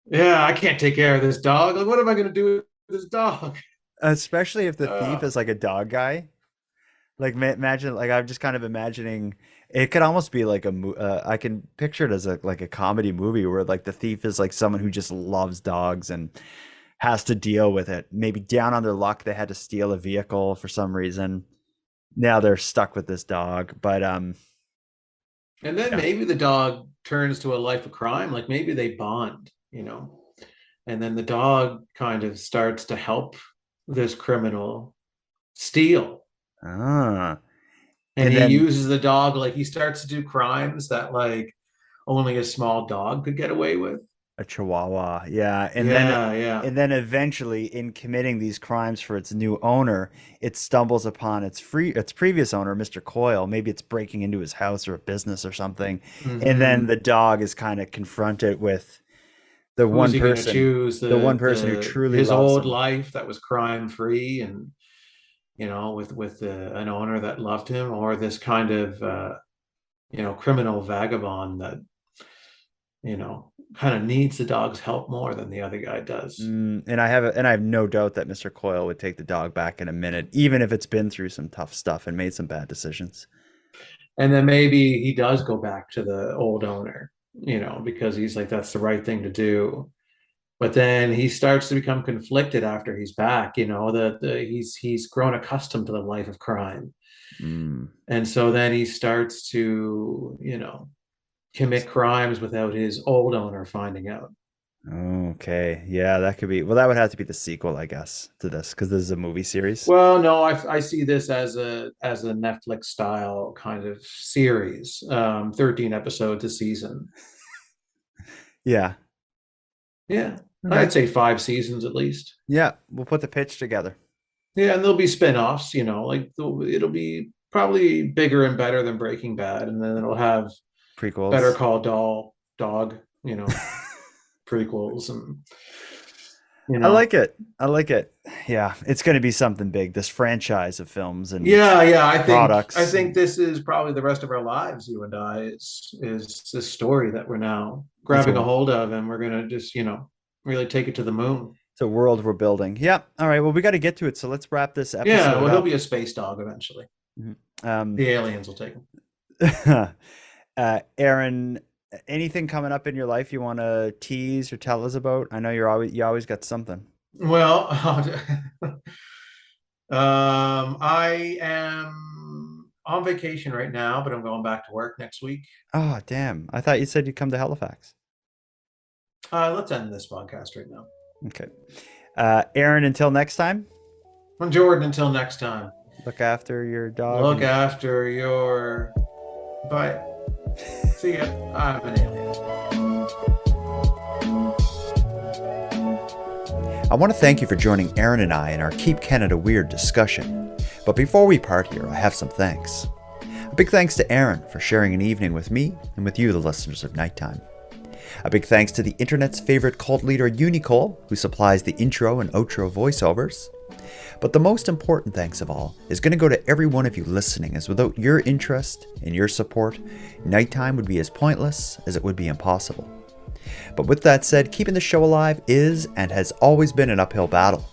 Yeah, I can't take care of this dog. Like, what am I gonna do with this dog? Especially if the thief is like a dog guy. Like imagine, like I'm just kind of imagining it could almost be like I can picture it as like a comedy movie where like the thief is like someone who just loves dogs and has to deal with it. Maybe down on their luck they had to steal a vehicle for some reason. Now they're stuck with this dog, but And then yeah. maybe the dog turns to a life of crime. Like maybe they bond, you know, and then the dog kind of starts to help this criminal steal. Ah. And he then uses the dog, like he starts to do crimes that like only a small dog could get away with. a Chihuahua, yeah, Yeah. and then eventually, in committing these crimes for its new owner, it stumbles upon its previous owner, Mr. Coyle. Maybe it's breaking into his house or a business or something, and then Mhm. the dog is kind of confronted with the Who's one he gonna person, choose? the one person who truly his loves old him. life that was crime free, and you know, with an owner that loved him, or this kind of you know, criminal vagabond that, you know, kind of needs the dog's help more than the other guy does. And I have no doubt that Mr. Coyle would take the dog back in a minute, even if it's been through some tough stuff and made some bad decisions. And then maybe he does go back to the old owner, you know, because he's like, that's the right thing to do. But then he starts to become conflicted after he's back, you know, he's grown accustomed to the life of crime. And so then he starts to, you know, commit crimes without his old owner finding out. Okay, yeah, that could be. Well, that would have to be the sequel, I guess, to this because this is a movie series. Well, no, I see this as a Netflix style kind of series, 13 episodes a season. Yeah. Yeah, Okay. I'd say 5 seasons at least. Yeah, we'll put the pitch together. Yeah, and there'll be spin-offs, you know, like it'll be probably bigger and better than Breaking Bad, and then it'll have Prequels. Better Call Dog, you know, prequels, and you know. I like it. I like it. Yeah, it's going to be something big. This franchise of films and Yeah, products. I think this is probably the rest of our lives, you and I, is this story that we're now grabbing a hold of, and we're gonna just, you know, really take it to the moon. It's a world we're building. Yeah. All right. Well, we got to get to it. So let's wrap this episode. Yeah, well, he'll up. be a space dog eventually. Mhm. The aliens will take him. Aaron, anything coming up in your life you want to tease or tell us about? I know you always got something. Well, I am on vacation right now, but I'm going back to work next week. Oh, damn. I thought you said you'd come to Halifax. Let's end this podcast right now. Okay. Aaron, until next time. I'm Jordan. Until next time. Look after your dog. Look after your. Bye. See ya. I'm an alien. I want to thank you for joining Aaron and I in our Keep Canada Weird discussion. But before we part here, I have some thanks. A big thanks to Aaron for sharing an evening with me and with you, the listeners of Nighttime. A big thanks to the internet's favorite cult leader, Unicole, who supplies the intro and outro voiceovers. But the most important thanks of all is going to go to every one of you listening, as without your interest and your support, Nighttime would be as pointless as it would be impossible. But with that said, keeping the show alive is and has always been an uphill battle.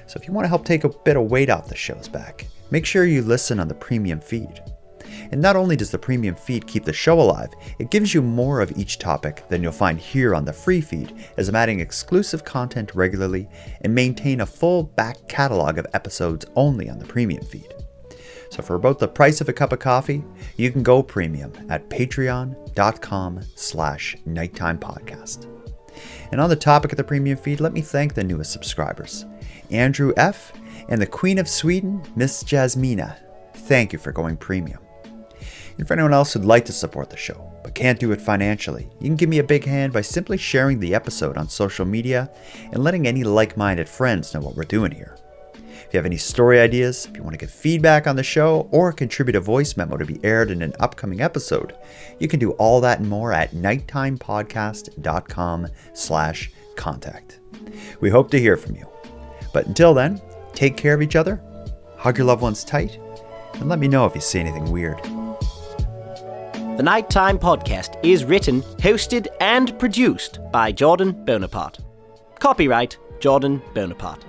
So if you want to help take a bit of weight off the show's back, make sure you listen on the premium feed. And not only does the premium feed keep the show alive, it gives you more of each topic than you'll find here on the free feed, as I'm adding exclusive content regularly and maintain a full back catalog of episodes only on the premium feed. So for about the price of a cup of coffee, you can go premium at patreon.com/nighttimepodcast. And on the topic of the premium feed, let me thank the newest subscribers, Andrew F. and the Queen of Sweden, Miss Jasmina. Thank you for going premium. And for anyone else who'd like to support the show, but can't do it financially, you can give me a big hand by simply sharing the episode on social media and letting any like-minded friends know what we're doing here. If you have any story ideas, if you want to give feedback on the show, or contribute a voice memo to be aired in an upcoming episode, you can do all that and more at nighttimepodcast.com/contact. We hope to hear from you. But until then, take care of each other, hug your loved ones tight, and let me know if you see anything weird. The Nighttime Podcast is written, hosted, and produced by Jordan Bonaparte. Copyright Jordan Bonaparte.